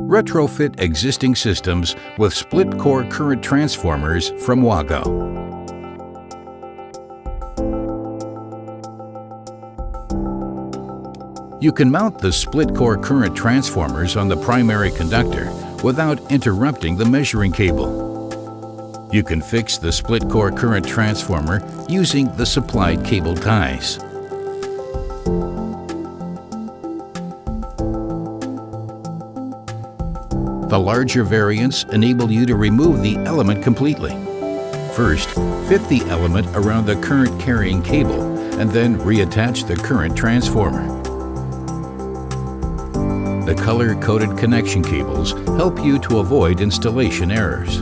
Retrofit existing systems with split-core current transformers from WAGO. You can mount the split-core current transformers on the primary conductor without interrupting the measuring cable. You can fix the split-core current transformer using the supplied cable ties. The larger variants enable you to remove the element completely. First, fit the element around the current carrying cable and then reattach the current transformer. The color-coded connection cables help you to avoid installation errors.